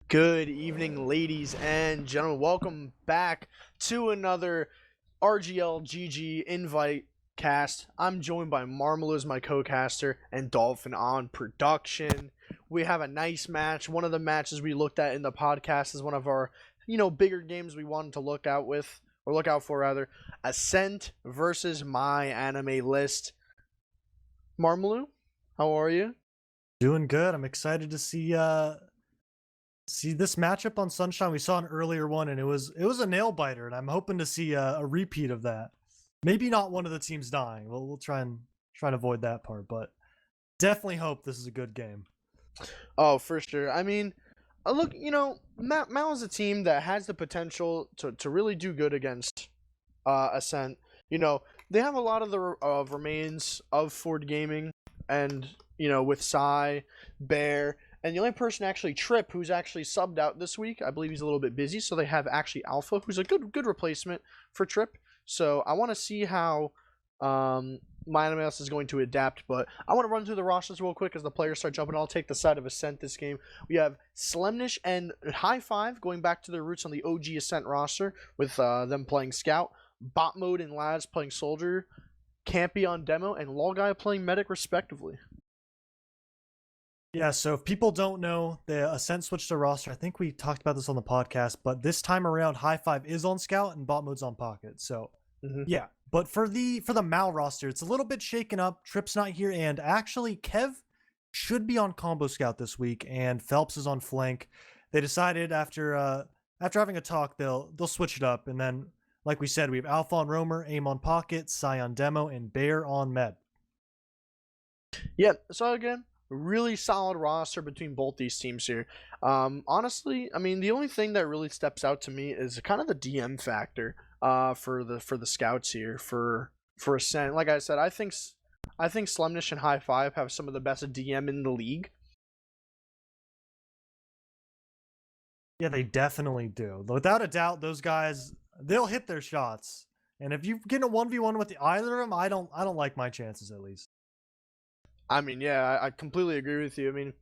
Good evening, ladies and gentlemen. Welcome back to another RGLgg invite cast. I'm joined by Marmalo as my co-caster and Dolphin on production. We have a nice match. One of the matches we looked at in the podcast is one of our, bigger games we wanted to look out for rather. Ascent versus My Anime List. Marmalo, how are you? Doing good. I'm excited to see this matchup on Sunshine. We saw an earlier one and it was a nail biter, and I'm hoping to see a repeat of that. Maybe not one of the teams dying. We'll try and avoid that part, but definitely hope this is a good game. Oh, for sure. I mean, look, Mao is a team that has the potential to really do good against Ascent. They have a lot of the remains of Ford Gaming, and with Sai, Bear, and the only person actually Trip, who's actually subbed out this week. I believe he's a little bit busy, so they have actually Alpha, who's a good replacement for Trip. So I want to see how My Anime List is going to adapt, but I want to run through the rosters real quick as the players start jumping. I'll take the side of Ascent this game. We have Slemnish and High Five going back to their roots on the OG Ascent roster, with them playing Scout, Bot Mode and Laz playing Soldier, Campy on Demo, and Lolguy playing Medic respectively. Yeah, so if people don't know, the Ascent switched their roster. I think we talked about this on the podcast, but this time around, High Five is on Scout and Bot Mode's on Pocket. So, yeah. But for the Mal roster, it's a little bit shaken up. Trip's not here, and actually, Kev should be on Combo Scout this week, and Phelps is on Flank. They decided after having a talk, they'll switch it up, and then, like we said, we have Alpha on Roamer, Aim on Pocket, Sai on Demo, and Bear on Med. Yeah. So again, really solid roster between both these teams here. Honestly, I mean, the only thing that really steps out to me is kind of the DM factor for the scouts here for Ascent. Like I said, I think Slemnish and High Five have some of the best DM in the league. Yeah, they definitely do. Without a doubt, those guys, they'll hit their shots. And if you get a 1v1 with either of them, I don't like my chances, at least. I mean, yeah, I completely agree with you. I mean,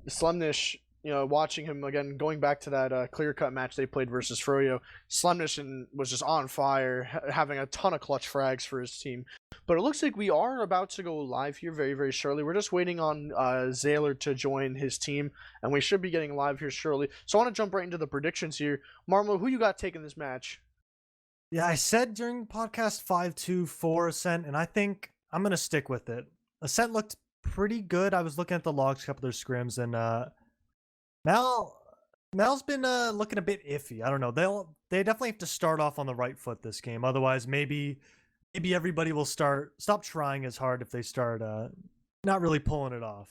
Slemnish, watching him again, going back to that clear-cut match they played versus Froyo, Slemnish was just on fire, having a ton of clutch frags for his team. But it looks like we are about to go live here very, very shortly. We're just waiting on Zaylor to join his team, and we should be getting live here shortly. So I want to jump right into the predictions here. Marmo, who you got taking this match? Yeah, I said during the podcast 5-2 for Ascent, and I think I'm going to stick with it. Ascent looked pretty good. I was looking at the logs, a couple of their scrims, and Mal's been looking a bit iffy. I don't know. They definitely have to start off on the right foot this game. Otherwise, maybe everybody will stop trying as hard if they start not really pulling it off.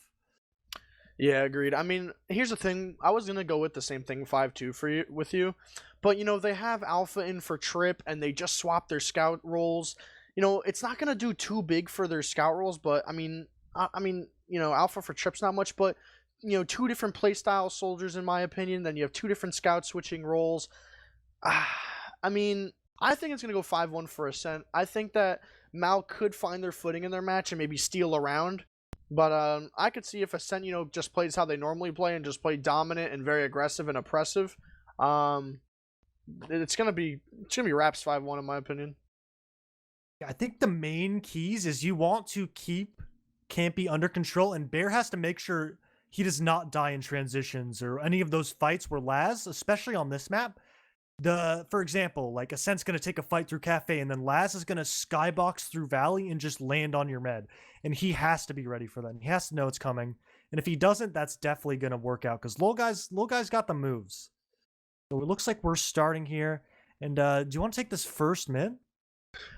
Yeah, agreed. I mean, here's the thing. I was gonna go with the same thing, 5-2 with you, but they have Alpha in for Trip, and they just swapped their scout roles. It's not gonna do too big for their scout roles, but I mean, Alpha for Trip's not much, but two different playstyle soldiers in my opinion. Then you have two different scouts switching roles. I mean, I think it's gonna go 5-1 for Ascent. I think that Mal could find their footing in their match and maybe steal around, but I could see if Ascent just plays how they normally play and just play dominant and very aggressive and oppressive. It's gonna be Raps 5-1 in my opinion. I think the main keys is you want to keep Campy under control, and Bear has to make sure he does not die in transitions or any of those fights where Laz, especially on this map, for example, like Ascent's going to take a fight through Cafe, and then Laz is going to skybox through Valley and just land on your med, and he has to be ready for that. He has to know it's coming, and if he doesn't, that's definitely going to work out, because Lolguy's got the moves. So it looks like we're starting here, and do you want to take this first mid?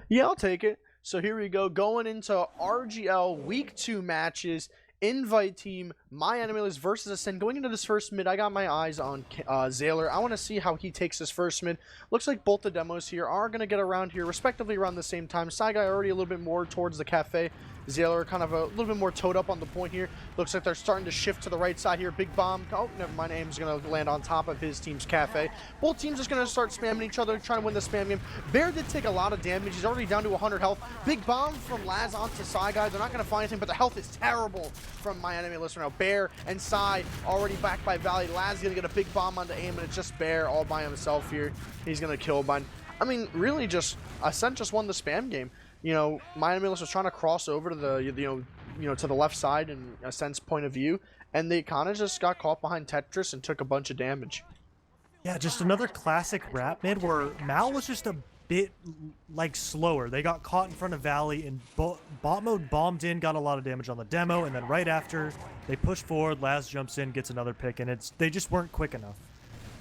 Yeah, I'll take it. So here we go, going into RGL Week 2 matches. Invite team, My Anime List versus Ascent. Going into this first mid, I got my eyes on Zaylor. I want to see how he takes this first mid. Looks like both the demos here are going to get around here, respectively around the same time. Sai Guy already a little bit more towards the Cafe. Zaylor kind of a little bit more towed up on the point here. Looks like they're starting to shift to the right side here. Big bomb. Oh, never mind. Aim's going to land on top of his team's Cafe. Both teams just going to start spamming each other, trying to win the spam game. Bear did take a lot of damage. He's already down to 100 health. Big bomb from Laz onto Sai Guy. They're not going to find anything, but the health is terrible from my enemy list right now. Bear and Psy already backed by Valley. Laz gonna get a big bomb onto aim, and it's just Bear all by himself here. He's gonna kill Bun. I mean, really, just Ascent just won the spam game. You know, my enemy list was trying to cross over to the to the left side in Ascent's point of view, and they kind of just got caught behind Tetris and took a bunch of damage. Yeah, just another classic rap mid where Mal was just a bit like slower. They got caught in front of Valley, and bot mode bombed in, got a lot of damage on the demo, and then right after they push forward, Laz jumps in, gets another pick, and they just weren't quick enough.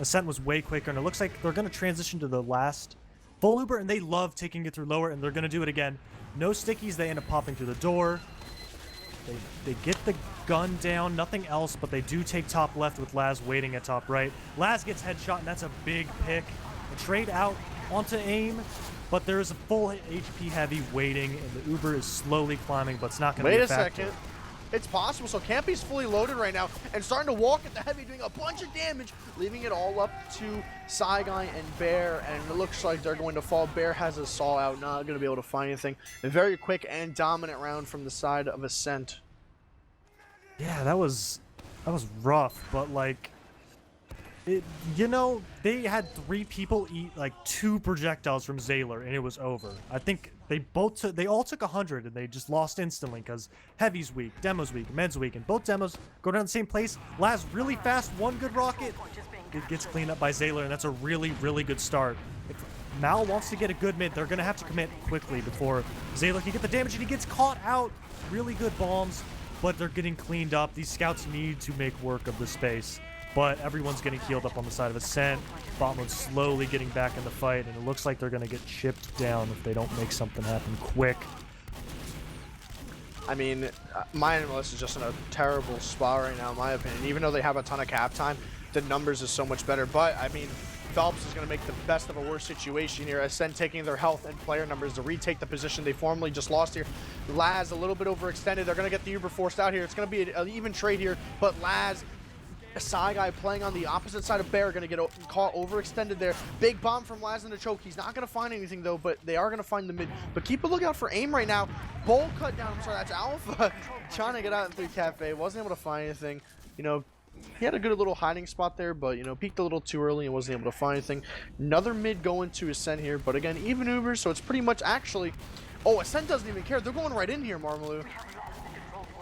Ascent was way quicker, and it looks like they're going to transition to the last full Uber, and they love taking it through lower, and they're going to do it again. No stickies, they end up popping through the door. They get the gun down, nothing else, but they do take top left with Laz waiting at top right. Laz gets headshot, and that's a big pick. A trade out onto aim, but there is a full HP heavy waiting, and the Uber is slowly climbing, but it's not going to be a factor. Wait a second. It's possible. So Campy's fully loaded right now and starting to walk at the heavy, doing a bunch of damage, leaving it all up to Saigai and Bear, and it looks like they're going to fall. Bear has a saw out, not going to be able to find anything. A very quick and dominant round from the side of Ascent. Yeah, that was rough, but like, you know, they had 3 people eat like 2 projectiles from Zayler, and it was over. I think they all took 100, and they just lost instantly because Heavy's weak, Demo's weak, Med's weak, and both Demos go down the same place. Laz really fast, 1 good rocket. It gets cleaned up by Zayler, and that's a really, really good start. If Mal wants to get a good mid, they're going to have to commit quickly before Zayler can get the damage, and he gets caught out. Really good bombs, but they're getting cleaned up. These scouts need to make work of the space. But everyone's getting healed up on the side of Ascent. Bot mode slowly getting back in the fight, and it looks like they're going to get chipped down if they don't make something happen quick. I mean, my enemy list is just in a terrible spot right now, in my opinion. Even though they have a ton of cap time, the numbers is so much better. But, I mean, Phelps is going to make the best of a worse situation here. Ascent taking their health and player numbers to retake the position they formerly just lost here. Laz a little bit overextended. They're going to get the Uber forced out here. It's going to be an even trade here, but Laz, a Saigai playing on the opposite side of Bear, going to get caught overextended there. Big bomb from Laz in the choke. He's not going to find anything, though, but they are going to find the mid. But keep a lookout for aim right now. Bowl cut down. I'm sorry, that's Alpha trying to get out in 3 Cafe. Wasn't able to find anything. You know, he had a good little hiding spot there, but, you know, peeked a little too early and wasn't able to find anything. Another mid going to Ascent here, but again, even Uber, so it's pretty much actually... Oh, Ascent doesn't even care. They're going right in here, Marmaloo.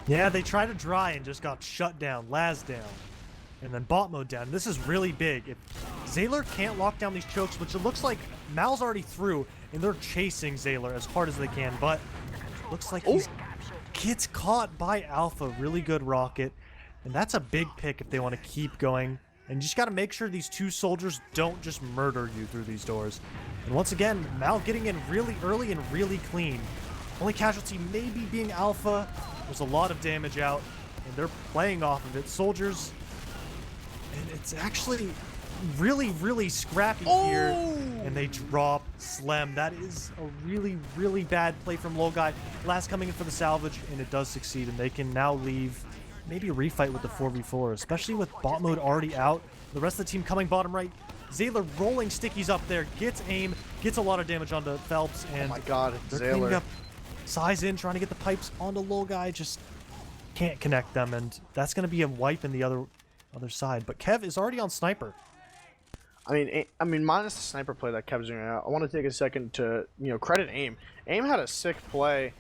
Yeah, they tried to dry and just got shut down. Laz down. And then bot mode down. This is really big. If Zayler can't lock down these chokes, which it looks like Mal's already through, and they're chasing Zayler as hard as they can, but looks like he gets caught by Alpha. Really good rocket. And that's a big pick if they want to keep going. And you just got to make sure these 2 soldiers don't just murder you through these doors. And once again, Mal getting in really early and really clean. Only casualty maybe being Alpha. There's a lot of damage out, and they're playing off of it. Soldiers... And it's actually really, really scrappy here. And they drop Slem. That is a really, really bad play from Low Guy. Last coming in for the salvage, and it does succeed. And they can now leave, maybe a refight with the 4v4, especially with bot mode already out. The rest of the team coming bottom right. Zayler rolling stickies up there, gets aim, gets a lot of damage onto Phelps. And oh my god, they're Zayler. cleaning up. Size in, trying to get the pipes onto Low Guy. Just can't connect them. And that's going to be a wipe in the other side, but Kev is already on sniper. I mean, minus the sniper play that Kev's doing right now, I want to take a second to, you know, credit Aim. Aim had a sick play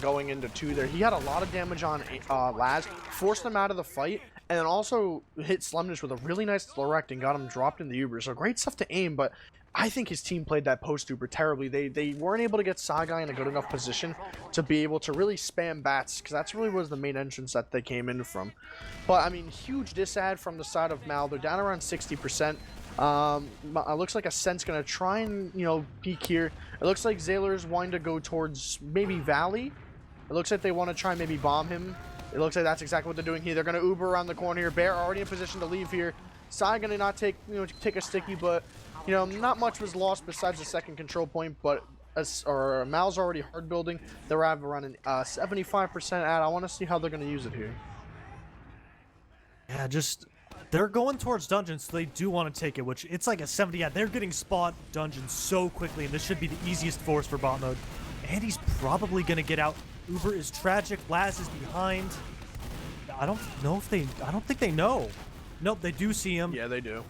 going into 2 there. He had a lot of damage on Laz, forced him out of the fight, and then also hit Slemnish with a really nice direct and got him dropped in the Uber. So great stuff to Aim, but I think his team played that post Uber terribly. They weren't able to get Saigai in a good enough position to be able to really spam bats, because that's really was the main entrance that they came in from. But I mean, huge disad from the side of Mal. They're down around 60%. It looks like Ascent's gonna try and, you know, peek here. It looks like Zayler's wanting to go towards maybe Valley. It looks like they want to try and maybe bomb him. It looks like that's exactly what they're doing here. They're gonna Uber around the corner here. Bear already in position to leave here. Sai gonna not take, you know, take a sticky, but, you know, not much was lost besides the second control point. But Mal's already hard building. They're around an 75% ad. I want to see how they're gonna use it here. Yeah, just they're going towards dungeons, so they do want to take it, which it's like a 70 ad. They're getting spot dungeons so quickly, and this should be the easiest force for bot mode. And he's probably going to get out. Uber is tragic. Laz is behind. I don't know if I don't think they know. Nope, they do see him. Yeah, they do.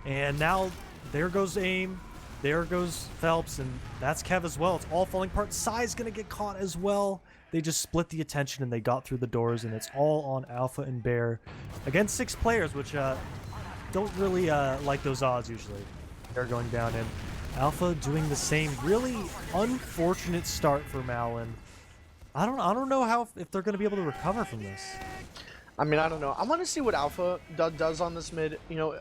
And now there goes Aim. There goes Phelps, and that's Kev as well. It's all falling apart. Sai's gonna get caught as well. They just split the attention and they got through the doors, and it's all on Alpha and Bear against 6 players, which don't really like those odds usually. They're going down, and Alpha doing the same. Really unfortunate start for Malin. I don't know if they're gonna be able to recover from this. I mean, I don't know. I want to see what Alpha does on this mid. You know,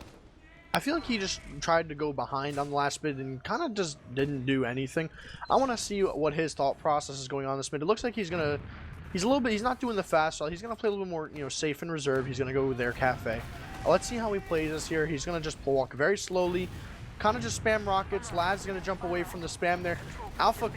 I feel like he just tried to go behind on the last mid and kind of just didn't do anything. I want to see what his thought process is going on this mid. It looks like he's not doing the fast style. He's gonna play a little bit more, you know, safe and reserved. He's gonna go with their cafe. Let's see how he plays this here. He's gonna just walk very slowly, kind of just spam rockets. Lad's gonna jump away from the spam there. Alpha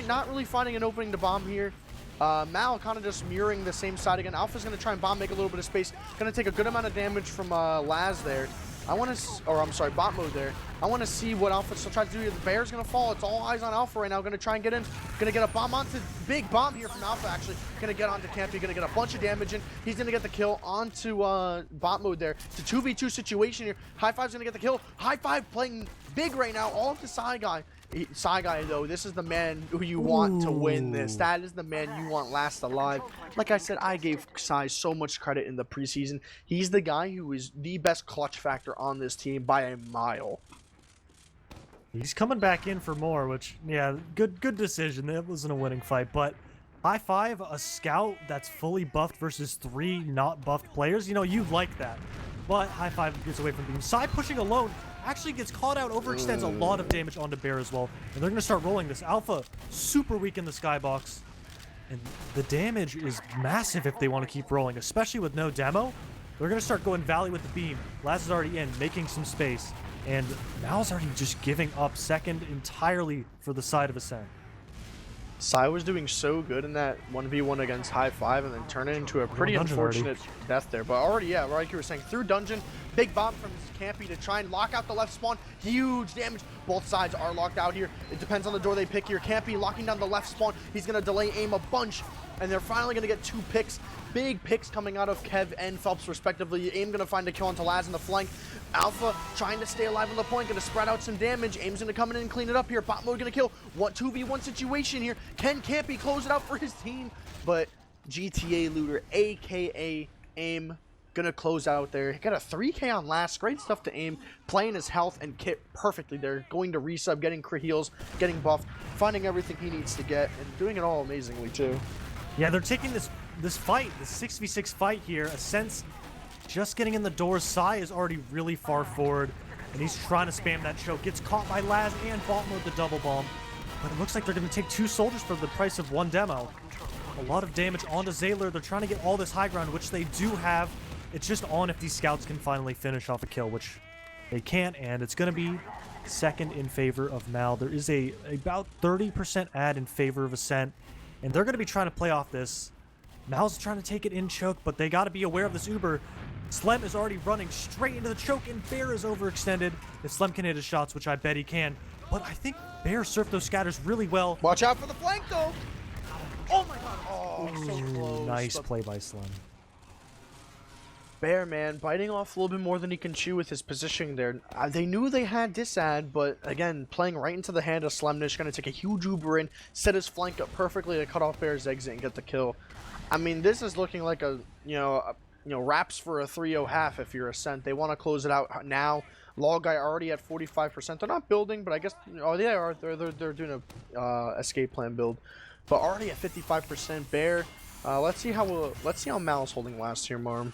not really finding an opening to bomb here. Mal kind of just mirroring the same side again. Alpha's going to try and bomb, make a little bit of space. Going to take a good amount of damage from Laz there. Bot mode there. I want to see what Alpha's still trying to do here. The Bear's going to fall. It's all eyes on Alpha right now. Going to try and get in. Going to get a bomb onto, big bomb here from Alpha actually. Going to get onto Campy. Going to get a bunch of damage in. He's going to get the kill onto bot mode there. It's a 2v2 situation here. High Five's going to get the kill. High Five playing big right now. All of the Sai guy. Sai guy though, this is the man who you want to win this. That is the man you want last alive. Like I said, I gave Sai so much credit in the preseason. He's the guy who is the best clutch factor on this team by a mile. He's coming back in for more, which, yeah, good decision. That wasn't a winning fight, but High Five, a scout that's fully buffed versus 3 not buffed players. You know, you like that. But High Five gets away from the beam. Sai pushing alone actually gets caught out, overextends a lot of damage onto Bear as well. And they're going to start rolling this. Alpha, super weak in the skybox. And the damage is massive if they want to keep rolling, especially with no demo. They're going to start going Valley with the beam. Laz is already in, making some space. And Mal's already just giving up second entirely for the side of Ascent. Sai was doing so good in that 1v1 against High Five and then turn it into a pretty unfortunate death there. But already, yeah, like you were saying, through dungeon, big bomb from Campy to try and lock out the left spawn. Huge damage. Both sides are locked out here. It depends on the door they pick here. Campy locking down the left spawn. He's going to delay Aim a bunch. And they're finally going to get 2 picks. Big picks coming out of Kev and Phelps respectively. Aim going to find a kill onto Laz in the flank. Alpha trying to stay alive on the point, going to spread out some damage. Aim's going to come in and clean it up here. Bot mode going to kill. 2v1 situation here. Can Campy close it out for his team? But GTA Looter, aka Aim, going to close out there. He got a 3k on Last. Great stuff to Aim. Playing his health and kit perfectly there. Going to resub, getting crit heals, getting buffed, finding everything he needs to get, and doing it all amazingly too. Yeah, they're taking this fight, this 6v6 fight here. Ascent's just getting in the door. Sai is already really far forward, and he's trying to spam that choke. Gets caught by Laz and bot mode the double bomb. But it looks like they're going to take 2 soldiers for the price of 1 demo. A lot of damage onto Zayler. They're trying to get all this high ground, which they do have. It's just on if these scouts can finally finish off a kill, which they can't, and it's going to be second in favor of Mal. There is about 30% ad in favor of Ascent, and they're going to be trying to play off this. Mal's trying to take it in choke, but they got to be aware of this Uber. Slem is already running straight into the choke, and Bear is overextended. If Slem can hit his shots, which I bet he can, but I think Bear surfed those scatters really well. Watch out for the flank, though. Oh my god. Oh, so close. Nice play by Slem. Bear, man, biting off a little bit more than he can chew with his positioning there. They knew they had disad, but again, playing right into the hand of Slemnish, going to take a huge Uber in, set his flank up perfectly to cut off Bear's exit and get the kill. I mean, this is looking like a, wraps for a 3-0 half if you're Ascent. They want to close it out now. Log guy already at 45%. They're not building, but I guess, they are. They're doing a escape plan build, but already at 55%. Bear, let's see how Mal's holding last here, Marm.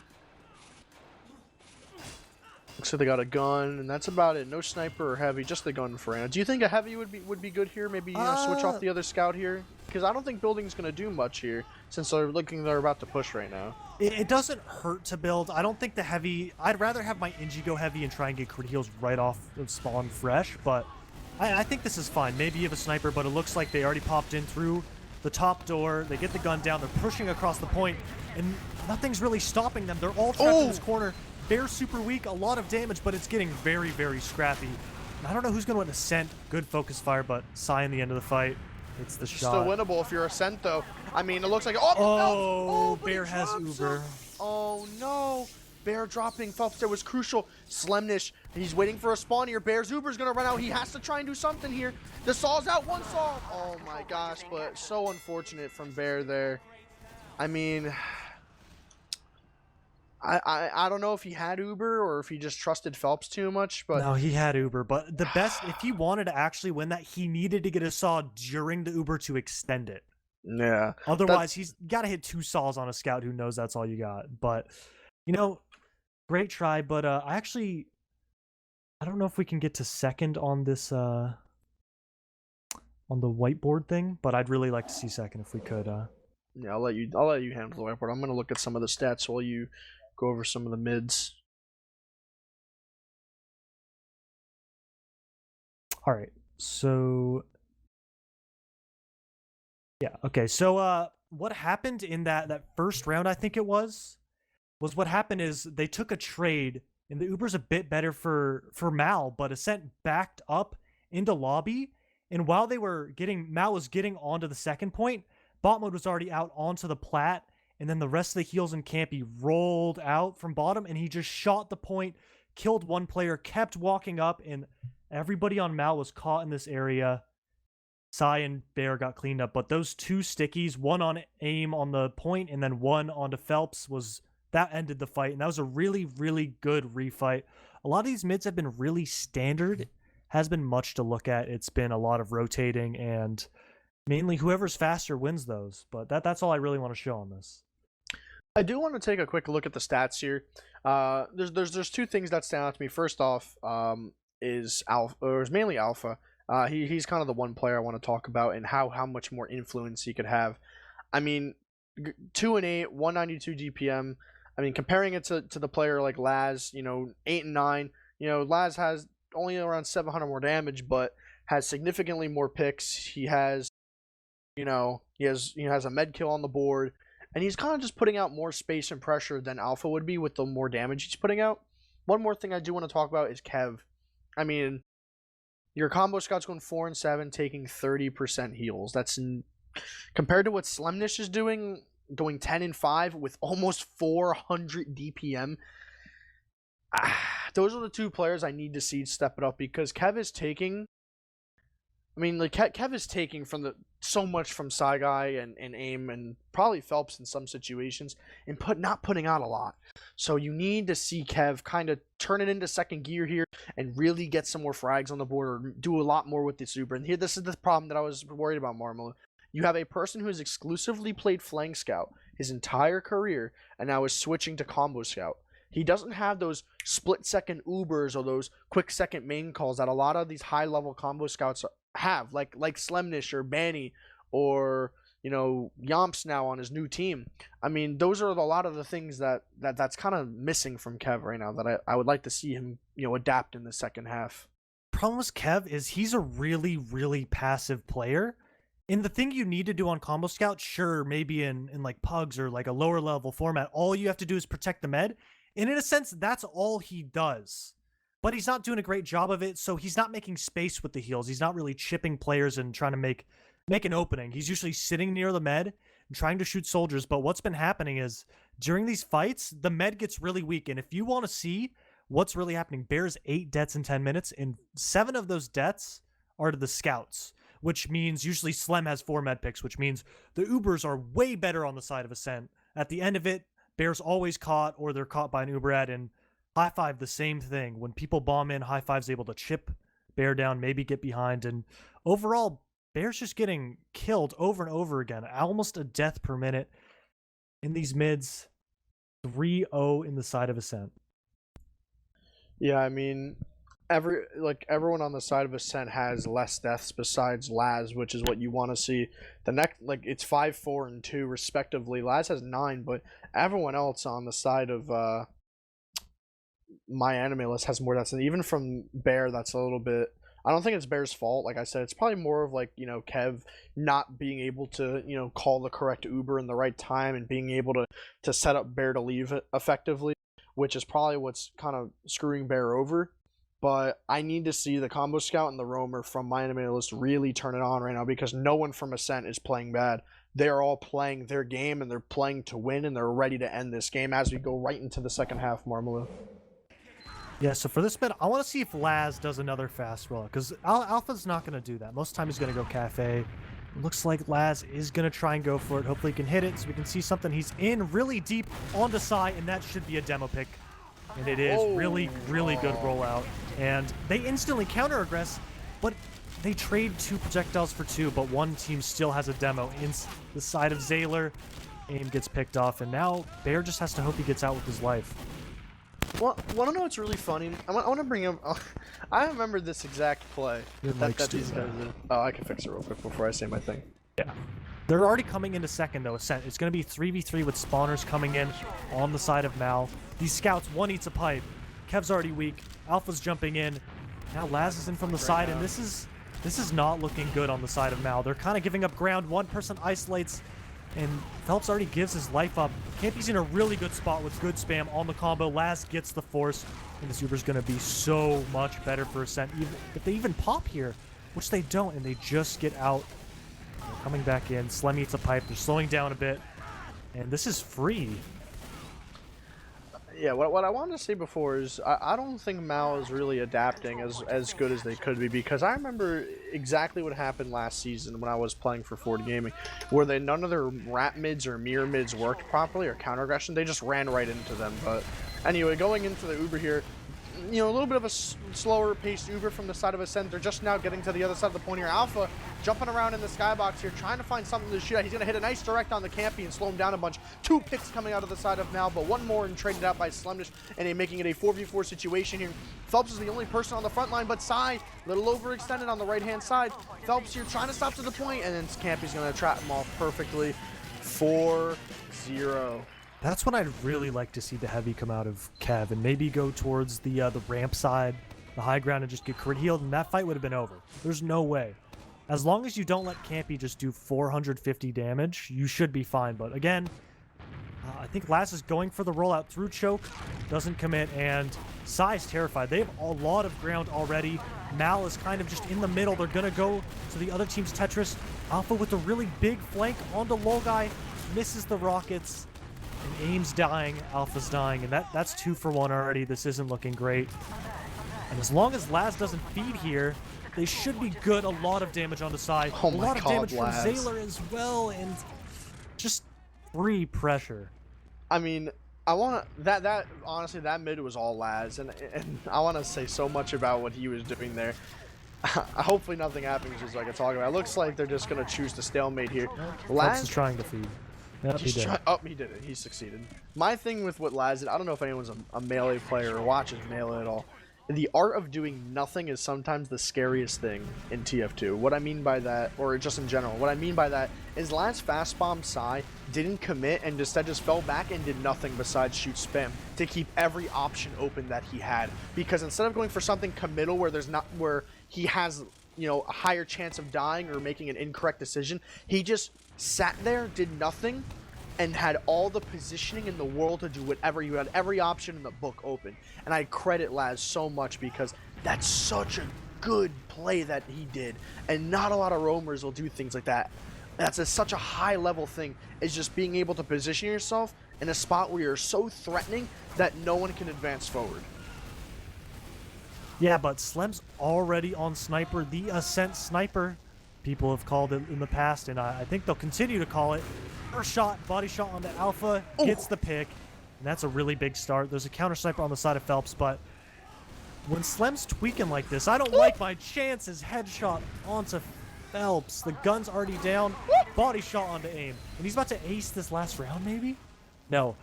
Looks like they got a gun, and that's about it. No sniper or heavy, just the gun for Anna. Do you think a heavy would be good here? Maybe switch off the other scout here, because I don't think building's gonna do much here since they're about to push right now. It doesn't hurt to build. I don't think the heavy. I'd rather have my Inji go heavy and try and get crit heals right off of spawn fresh, but I think this is fine. Maybe you have a sniper, but it looks like they already popped in through the top door. They get the gun down. They're pushing across the point, and nothing's really stopping them. They're all trapped in this corner. Bear super weak, a lot of damage, but it's getting very, very scrappy. I don't know who's going to win Ascent. Good focus fire, but Sai in the end of the fight. It's the shot. Still winnable if you're Ascent, though. I mean, it looks like... Oh, Bear has Uber. Oh no! Bear dropping Phelps there was crucial. Slemnish, he's waiting for a spawn here. Bear's Uber's gonna run out. He has to try and do something here. The Saw's out, one Saw. Oh my gosh, but so unfortunate from Bear there. I mean, I don't know if he had Uber or if he just trusted Phelps too much, but No, he had Uber, but the best, if he wanted to actually win that, he needed to get a Saw during the Uber to extend it. yeah. Otherwise, he's got to hit 2 Saws on a scout who knows that's all you got. But, great try, but I don't know if we can get to second on this, on the whiteboard thing, but I'd really like to see second if we could. Yeah, I'll let you handle the whiteboard. I'm gonna look at some of the stats while you go over some of the mids. All right, so yeah, okay. So what happened in that first round, I think it was what happened is they took a trade, and the Uber's a bit better for Mal, but Ascent backed up into lobby, and while Mal was getting onto the second point, bot mode was already out onto the plat, and then the rest of the heals and Campy rolled out from bottom, and he just shot the point, killed one player, kept walking up, and everybody on Mal was caught in this area. Sai and Bear got cleaned up, but those 2 stickies, one on aim on the point, and then one onto Phelps, that ended the fight, and that was a really, really good refight. A lot of these mids have been really standard. Has been much to look at. It's been a lot of rotating, and mainly whoever's faster wins those. But that's all I really want to show on this. I do want to take a quick look at the stats here. There's 2 things that stand out to me. First off, is mainly Alpha. He's kind of the one player I want to talk about and how much more influence he could have. I mean, 2 and 8, 192 DPM. I mean, comparing it to the player like Laz, 8 and 9. Laz has only around 700 more damage, but has significantly more picks. He has, he has a med kill on the board, and he's kind of just putting out more space and pressure than Alpha would be with the more damage he's putting out. One more thing I do want to talk about is Kev. I mean, your combo scout's going 4 and 7, taking 30% heals. That's compared to what Slemnish is doing 10 and 5 with almost 400 DPM. Those are the 2 players I need to see step it up, because Kev is taking. I mean, like Kev is taking so much from Psy Guy and AIM and probably Phelps in some situations, and not putting out a lot. So you need to see Kev kind of turn it into second gear here and really get some more frags on the board, or do a lot more with the Super. And here, this is the problem that I was worried about, Marmolo. You have a person who has exclusively played Flank Scout his entire career and now is switching to Combo Scout. He doesn't have those split-second Ubers or those quick-second main calls that a lot of these high-level Combo Scouts have, like Slemnish or Banny or Yomps now on his new team. I mean, those are a lot of the things that's kind of missing from Kev right now that I would like to see him adapt in the second half. Problem with Kev is he's a really, really passive player. And the thing you need to do on Combo Scout, sure, maybe in like Pugs or like a lower level format, all you have to do is protect the med. And in a sense, that's all he does. But he's not doing a great job of it, so he's not making space with the heals. He's not really chipping players and trying to make an opening. He's usually sitting near the med and trying to shoot soldiers. But what's been happening is during these fights, the med gets really weak. And if you want to see what's really happening, Bear's 8 deaths in 10 minutes, and 7 of those deaths are to the scouts, which means usually Slem has 4 med picks, which means the Ubers are way better on the side of Ascent. At the end of it, Bear's always caught, or they're caught by an Uber ad, and High Five, the same thing. When people bomb in, High Five's able to chip Bear down, maybe get behind, and overall, Bear's just getting killed over and over again. Almost a death per minute in these mids. 3-0 in the side of Ascent. Yeah, I mean, everyone on the side of Ascent has less deaths besides Laz, which is what you want to see. The next, it's 5, 4, and 2 respectively. Laz has 9, but everyone else on the side of my anime list has more deaths. And even from Bear, that's a little bit. I don't think it's Bear's fault. Like I said, it's probably more of Kev not being able to call the correct Uber in the right time and being able to set up Bear to leave it effectively, which is probably what's kind of screwing Bear over. But I need to see the Combo Scout and the Roamer from my anime list really turn it on right now, because no one from Ascent is playing bad. they are all playing their game and they're playing to win and they're ready to end this game as we go right into the second half, Marmalou. Yeah, so for this bit, I want to see if Laz does another fast roll, because Alpha's not going to do that. Most of the time he's going to go Cafe. Looks like Laz is going to try and go for it. Hopefully he can hit it so we can see something. He's in really deep onto Psy, and that should be a demo pick. And it is really, really good rollout. And they instantly counter-aggress, but they trade 2 projectiles for 2, but one team still has a demo in the side of Zayler. Aim gets picked off, and now Bear just has to hope he gets out with his life. Well, want to know what's really funny? I want to bring up. I remember this exact play that these guys did. Oh, I can fix it real quick before I say my thing. Yeah. They're already coming into second, though, Ascent. It's going to be 3v3 with spawners coming in on the side of Mal. These scouts, one eats a pipe. Kev's already weak. Alpha's jumping in. Now Laz is in from the side, and this is not looking good on the side of Mal. They're kind of giving up ground. One person isolates, and Phelps already gives his life up. Campy's in a really good spot with good spam on the combo. Laz gets the force, and this Uber's going to be so much better for Ascent. Even if they even pop here, which they don't, and they just get out. They're coming back in. Slem eats a pipe. They're slowing down a bit, and this is free. Yeah, what I wanted to say before is I don't think Mal is really adapting as good as they could be, because I remember exactly what happened last season when I was playing for 40 Gaming, where none of their wrap mids or mirror mids worked properly or counter aggression. They just ran right into them. But anyway, going into the Uber here, you know, a little bit of a slower paced Uber from the side of Ascent. They're just now getting to the other side of the point here. Alpha jumping around in the skybox here, trying to find something to shoot at. He's going to hit a nice direct on the Campy and slow him down a bunch. 2 picks coming out of the side of Mal, but one more and traded out by Slemdish, and making it a 4v4 situation here. Phelps is the only person on the front line, but Psy, a little overextended on the right-hand side. Phelps here trying to stop to the point, and then Campy's going to trap him off perfectly. 4-0. That's when I'd really like to see the heavy come out of Kev and maybe go towards the ramp side, the high ground, and just get crit healed, and that fight would have been over. There's no way. As long as you don't let Campy just do 450 damage, you should be fine. But again, I think Laz is going for the rollout through choke, doesn't commit, and Psy's terrified. They have a lot of ground already. Mal is kind of just in the middle. They're going to go to the other team's Tetris. Alpha with a really big flank onto Lolguy, misses the rockets. And Aim's dying, Alpha's dying, and that's 2 for 1 already. This isn't looking great. And as long as Laz doesn't feed here, they should be good. A lot of damage on the side. Oh a lot of damage Laz. from Zayler as well, and just free pressure. I mean, I want to that honestly, that mid was all Laz, and I want to say so much about what he was doing there. Hopefully nothing happens just so I can talk about it. It looks like they're just going to choose to stalemate here. Laz is trying to feed. Yep, he did it. He succeeded. My thing with what Laz did, I don't know if anyone's a melee player or watches melee at all. The art of doing nothing is sometimes the scariest thing in TF2. What I mean by that, or just in general, what I mean by that is Laz fast bomb Psy, didn't commit, and instead just fell back and did nothing besides shoot spam to keep every option open that he had. Because instead of going for something committal where he has, you know, a higher chance of dying or making an incorrect decision, he just sat there, did nothing, and had all the positioning in the world to do whatever. You had every option in the book open. And I credit Laz so much because that's such a good play that he did. And not a lot of roamers will do things like that. That's such a high level thing, is just being able to position yourself in a spot where you're so threatening that no one can advance forward. Yeah, but Slem's already on Sniper, the Ascent Sniper. People have called it in the past, and I think they'll continue to call it. First shot, body shot on the Alpha, gets the pick, and that's a really big start. There's a counter sniper on the side of Phelps, but when Slem's tweaking like this, I don't like my chances. Headshot onto Phelps. The gun's already down. Body shot onto Aim. And he's about to ace this last round, maybe? No.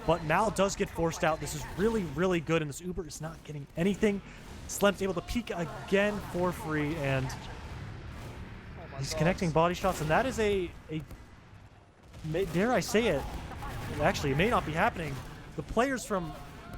But Mal does get forced out. This is really, really good, and this Uber is not getting anything. Slem's able to peek again for free, and he's connecting body shots, and that is dare I say it, actually it may not be happening. The players from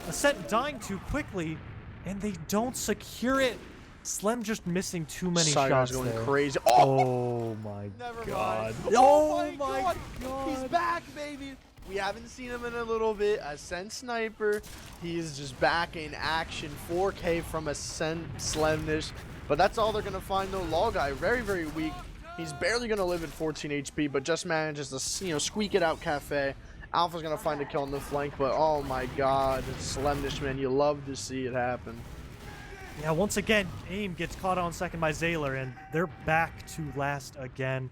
Ascent dying too quickly, and they don't secure it. Slem just missing too many shots going there. Crazy. Oh my god. Oh my god. He's back, baby. We haven't seen him in a little bit. Ascent Sniper. He's just back in action. 4K from Ascent Slemnish. But that's all they're going to find, though. Lolguy, very, very weak. He's barely going to live at 14 HP, but just manages to, squeak it out Cafe. Alpha's going to find a kill on the flank, but oh my god, Slemnish, man, you love to see it happen. Yeah, once again, AIM gets caught on second by Zayler, and they're back to last again.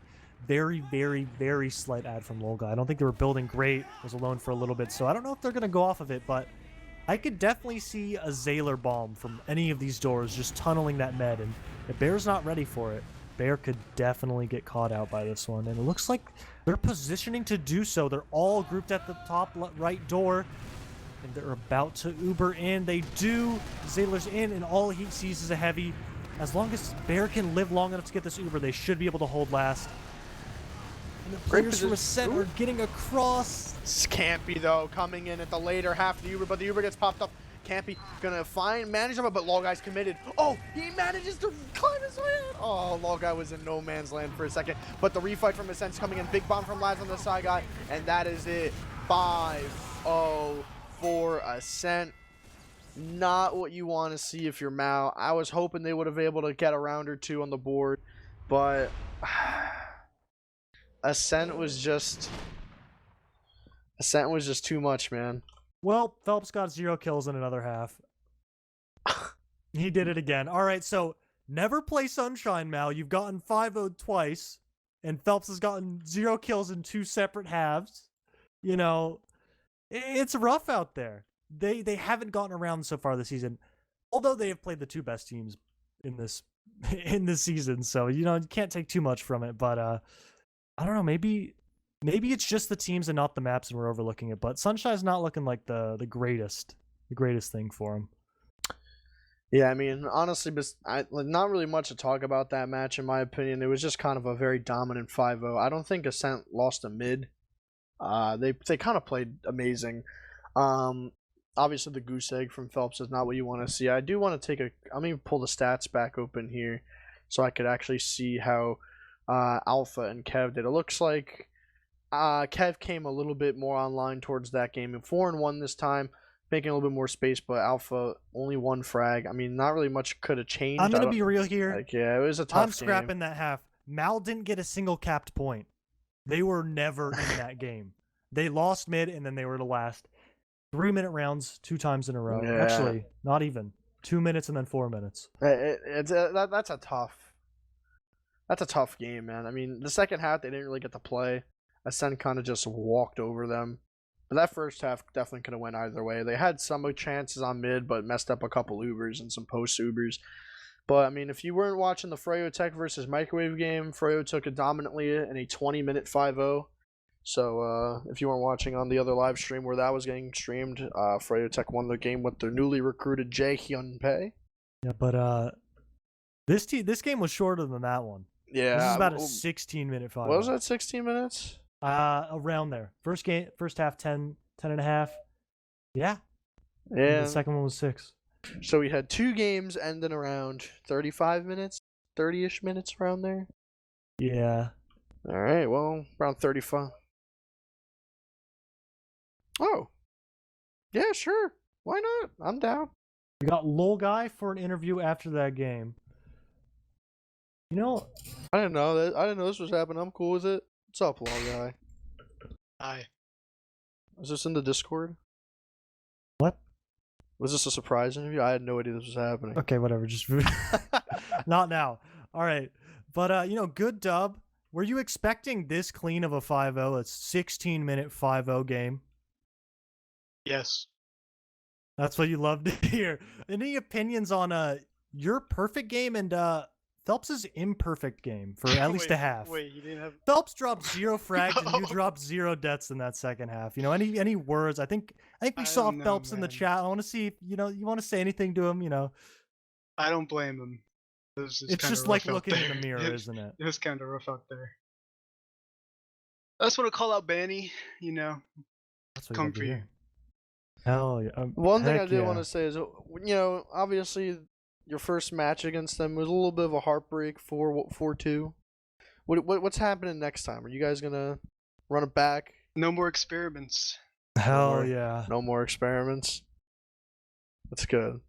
Very, very, very slight ad from Lolga. I don't think they were building great. Was alone for a little bit, so I don't know if they're going to go off of it, but I could definitely see a Zayler bomb from any of these doors just tunneling that med, and if Bear's not ready for it, Bear could definitely get caught out by this one, and it looks like they're positioning to do so. They're all grouped at the top right door, and they're about to Uber in. They do. Zayler's in, and all he sees is a heavy. As long as Bear can live long enough to get this Uber, they should be able to hold last. And the players from Ascent are getting across. Campy, though, coming in at the later half of the Uber, but the Uber gets popped up. Campy gonna manage him, but Lolguy's committed. Oh, he manages to climb his way out. Oh, Lolguy was in no man's land for a second, but the refight from Ascent's coming in. Big bomb from Laz on the side guy, and that is it. 5-0 for Ascent. Not what you want to see if you're Mao. I was hoping they would have been able to get a round or two on the board, but Ascent was just too much, man. Well, Phelps got 0 kills in another half. He did it again. All right, so never play Sunshine, Mal. You've gotten 5-0'd twice, and Phelps has gotten 0 kills in 2 separate halves. You know, it's rough out there. They haven't gotten around so far this season, although they have played the 2 best teams in this season. So you can't take too much from it. But I don't know. Maybe it's just the teams and not the maps, and we're overlooking it. But Sunshine's not looking like the greatest thing for him. Yeah, I mean, honestly, not really much to talk about that match, in my opinion. It was just kind of a very dominant 5-0. I don't think Ascent lost a mid. They kind of played amazing. Obviously, the goose egg from Phelps is not what you want to see. I do want to I'm going to pull the stats back open here so I could actually see how Alpha and Kev did. It looks like Kev came a little bit more online towards that game. 4-1 this time, making a little bit more space, but Alpha only 1 frag. I mean, not really much could have changed. I'm going to be real here. Yeah, it was a tough game. I'm scrapping that half. Mal didn't get a single capped point. They were never in that game. They lost mid, and then they were the last. 3-minute rounds 2 times in a row. Yeah. Actually, not even. 2 minutes and then 4 minutes. That's a tough game, man. I mean, the second half they didn't really get to play. Ascent kind of just walked over them. But that first half definitely could have went either way. They had some chances on mid, but messed up a couple Ubers and some post Ubers. But I mean, if you weren't watching the Freo Tech versus Microwave game, Freo took it dominantly in a 20-minute 5-0. So if you weren't watching on the other live stream where that was getting streamed, Freo Tech won the game with their newly recruited Jae Hyun Pei. Yeah, but this game was shorter than that one. Yeah, this is about a 16-minute 5-0. What was that? 16 minutes? Around there. First half 10 and a half. Yeah. And the second one was 6. So we had 2 games ending around 35 minutes, 30-ish minutes around there. Yeah. All right. Well, around 35. Oh, yeah, sure. Why not? I'm down. We got Lolguy for an interview after that game. I didn't know that. I didn't know this was happening. I'm cool with it. What's up, Lolguy? Hi. Is this in the Discord? What? Was this a surprise interview? I had no idea this was happening. Okay, whatever. Just not now. All right, but good dub. Were you expecting this clean of a 5-0? A 16-minute 5-0 game. Yes. That's what you love to hear. Any opinions on your perfect game and Phelps's imperfect game for at least a half? Wait, you didn't have Phelps dropped 0 frags and you dropped 0 deaths in that second half. Any words? I think we saw Phelps in the chat. I want to see if you want to say anything to him. I don't blame him. It's just like looking in the mirror, isn't it? It was kind of rough out there. I just want to call out Banny. That's what Come for you. Hell yeah. One thing I did want to say is, obviously your first match against them was a little bit of a heartbreak, 4-2. What's happening next time? Are you guys gonna run it back? No more experiments. Hell yeah. No more experiments. That's good.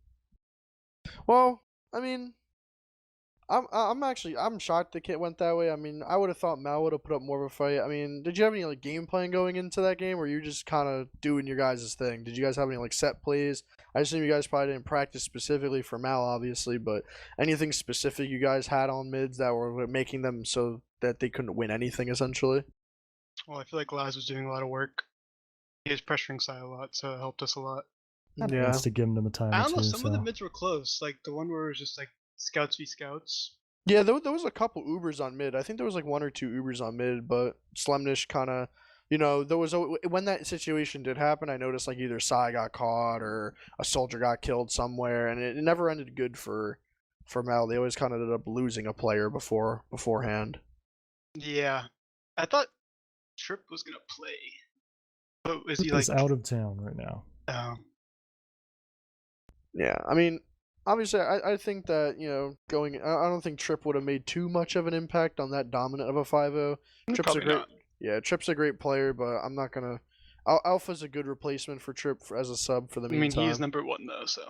Well, I mean, I'm shocked the kit went that way. I mean, I would have thought Mal would have put up more of a fight. I mean, did you have any like game plan going into that game, or you just kind of doing your guys' thing? Did you guys have any like set plays? I assume you guys probably didn't practice specifically for Mal, obviously, but anything specific you guys had on mids that were making them so that they couldn't win anything essentially? Well, I feel like Laz was doing a lot of work. He was pressuring Sai a lot, so it helped us a lot. Had a Yeah. chance to give him a time I or don't know, two. some of the So mids were close. Like the one where it was just like scouts v scouts. Yeah, there was a couple Ubers on mid. I think there was like one or two Ubers on mid, but Slemnish kind of, there was when that situation did happen. I noticed like either Sai got caught or a soldier got killed somewhere, and it never ended good for Mel. They always kind of ended up losing a player beforehand. Yeah. I thought Trip was gonna play. But is he he's like out of town right now. Yeah, I mean, obviously, I think that I don't think Trip would have made too much of an impact on that dominant of a 5-0. Trip's a probably great, not. yeah, Trip's a great player, but I'm not gonna. Alpha's a good replacement for Trip as a sub for the I mean, meantime. he is number 1 though, so.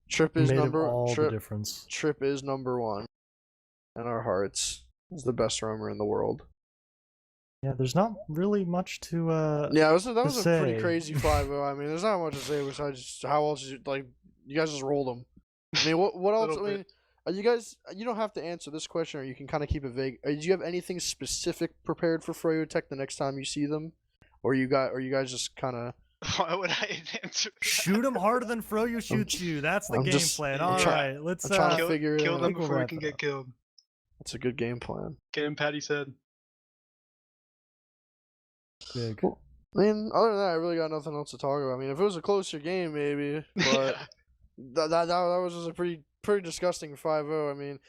Trip Made is him all the Trip. difference. Trip is number 1 in our hearts. He's the best roamer in the world. Yeah, there's not really much to Yeah, that was a pretty say. crazy 5-0. I mean, there's not much to say besides how else you guys just rolled them. I mean, what else? Little I mean, bit. are you guys? You don't have to answer this question, or you can kind of keep it vague. Do you have anything specific prepared for Froyo Tech the next time you see them, or you guys just kind of? Why would I answer that? Shoot him harder than Froyo shoots you. That's the I'm game just- plan. I'm All try- right, let's I'm trying to Kill, figure it kill out. them I think we'll before we wrap can it get up. killed. That's a good game plan. Get him, Patty said. big. Cool. I mean, other than that, I really got nothing else to talk about. I mean, if it was a closer game, maybe, but that was just a pretty disgusting 5-0. I mean,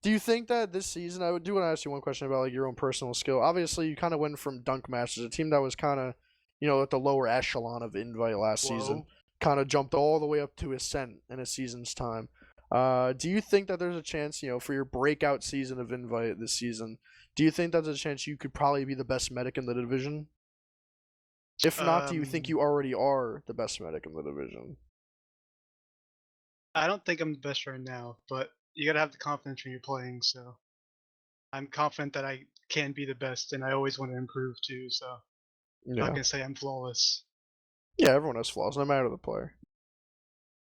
do you think that this season? I do want to ask you one question about like your own personal skill. Obviously, you kind of went from Dunk Masters, a team that was kind of, at the lower echelon of Invite last season, kind of jumped all the way up to Ascent in a season's time. Do you think that there's a chance, for your breakout season of Invite this season? Do you think there's a chance you could probably be the best medic in the division? If not, do you think you already are the best medic in the division? I don't think I'm the best right now, but you gotta have the confidence when you're playing, so I'm confident that I can be the best, and I always want to improve too, so I'm not Yeah. gonna say I'm flawless. Yeah, everyone has flaws, no matter the player.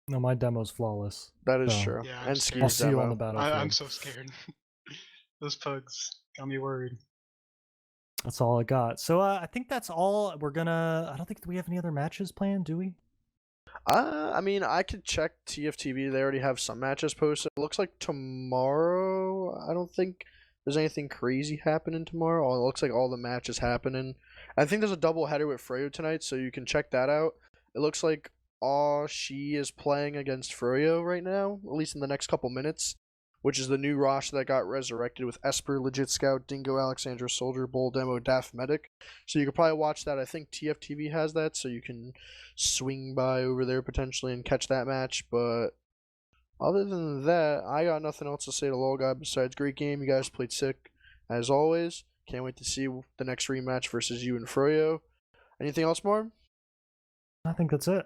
No, my demo's flawless. That is So, true. Yeah, I'm And scared. I'll Ski's see you on demo. the battlefield. I'm so scared. Those pugs got me worried. That's all I got. So I think that's all. I don't think we have any other matches planned, do we? I mean, I could check TFTV. They already have some matches posted. It looks like tomorrow. I don't think there's anything crazy happening tomorrow. It looks like all the matches happening. I think there's a double header with Froyo tonight, so you can check that out. It looks like she is playing against Froyo right now, at least in the next couple minutes, which is the new roster that got resurrected with Esper, Legit Scout, Dingo, Alexandra, Soldier, Bull, Demo, Daft, Medic. So you could probably watch that. I think TFTV has that, so you can swing by over there potentially and catch that match. But other than that, I got nothing else to say to Lol Guy besides great game. You guys played sick, as always. Can't wait to see the next rematch versus you and Froyo. Anything else more? I think that's it.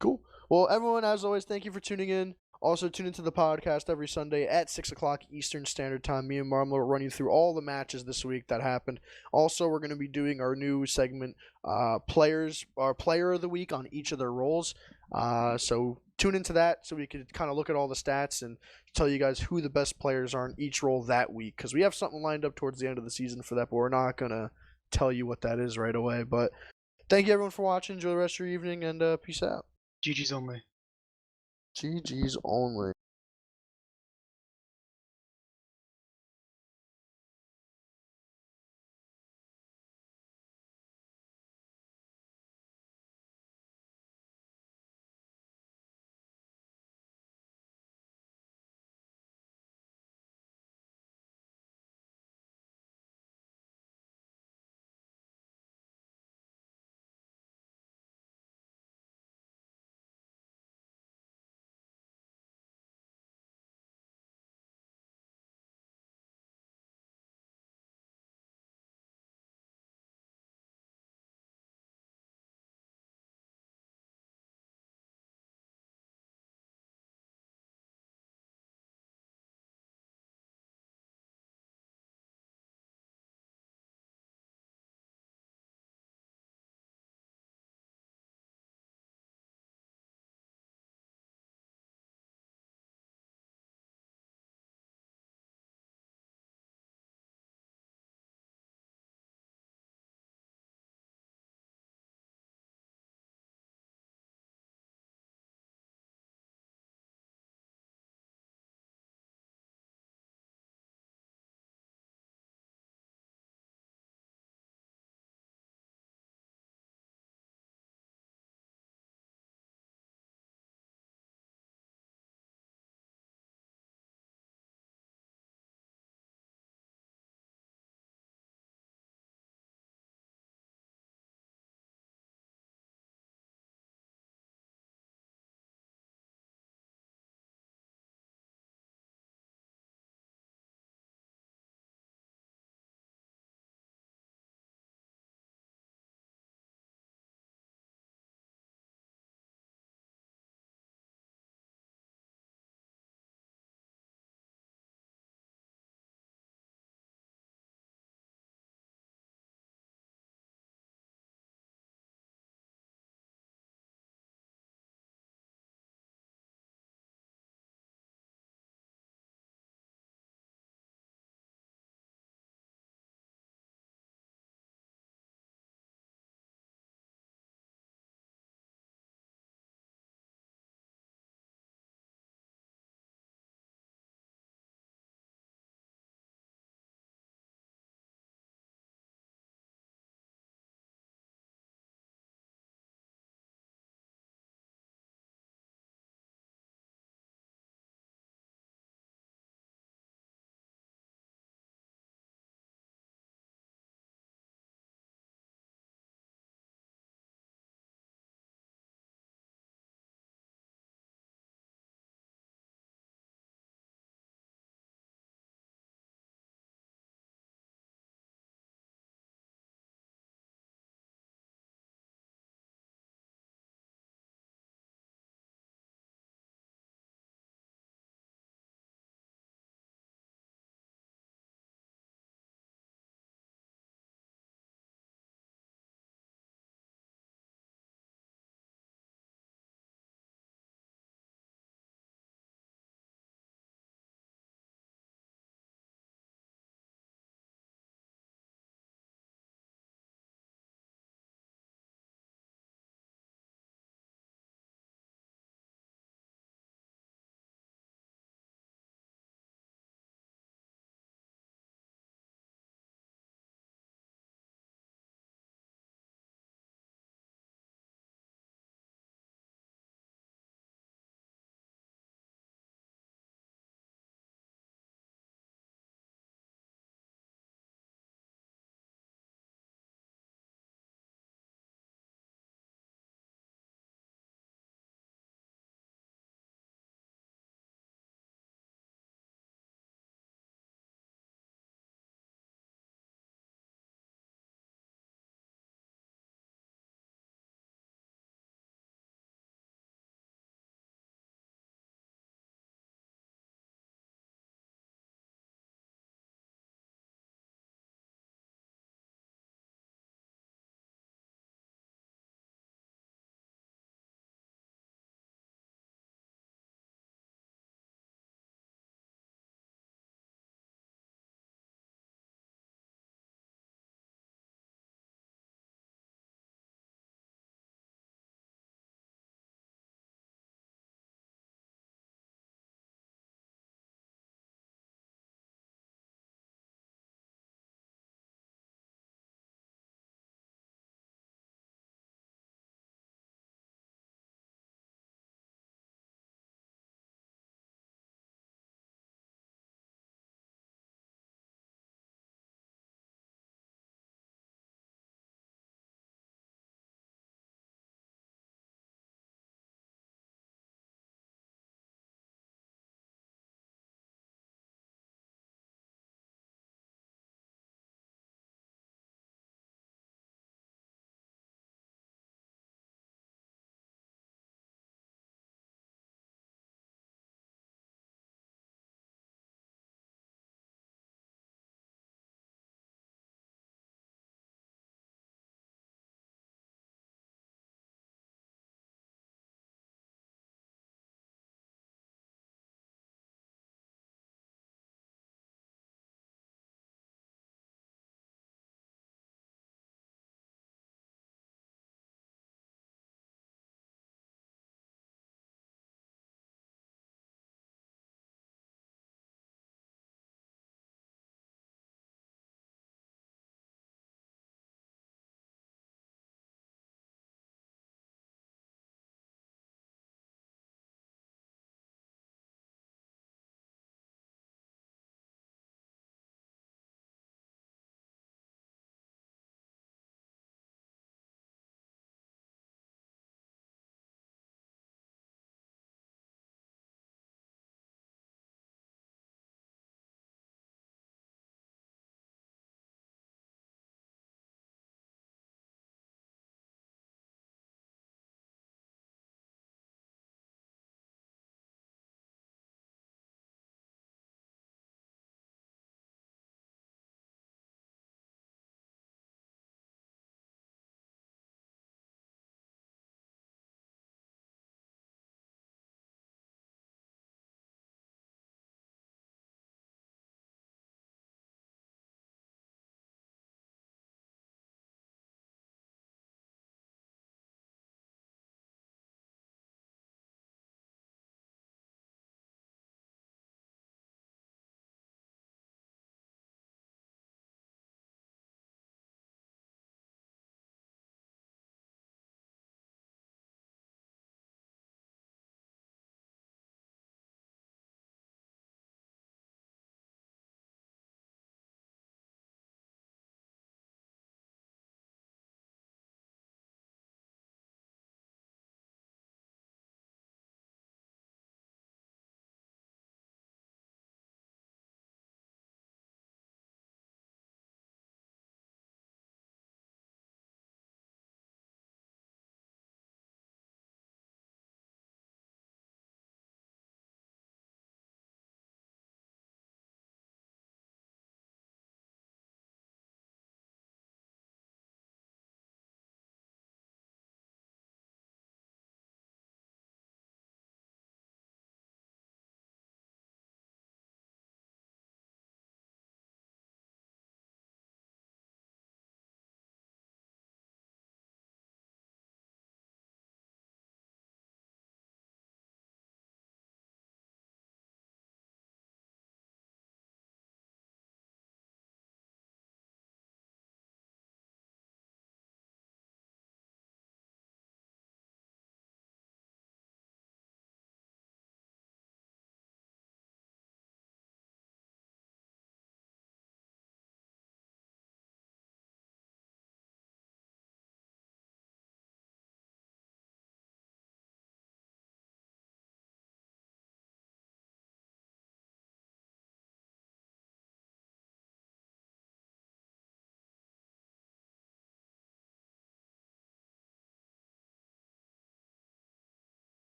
Cool. Well, everyone, as always, thank you for tuning in. Also, tune into the podcast every Sunday at 6 o'clock Eastern Standard Time. Me and Marmlo will run you through all the matches this week that happened. Also, we're going to be doing our new segment, our Player of the Week on each of their roles. So tune into that so we can kind of look at all the stats and tell you guys who the best players are in each role that week. Because we have something lined up towards the end of the season for that, but we're not going to tell you what that is right away. But thank you, everyone, for watching. Enjoy the rest of your evening, and peace out. GG's only. GG's only.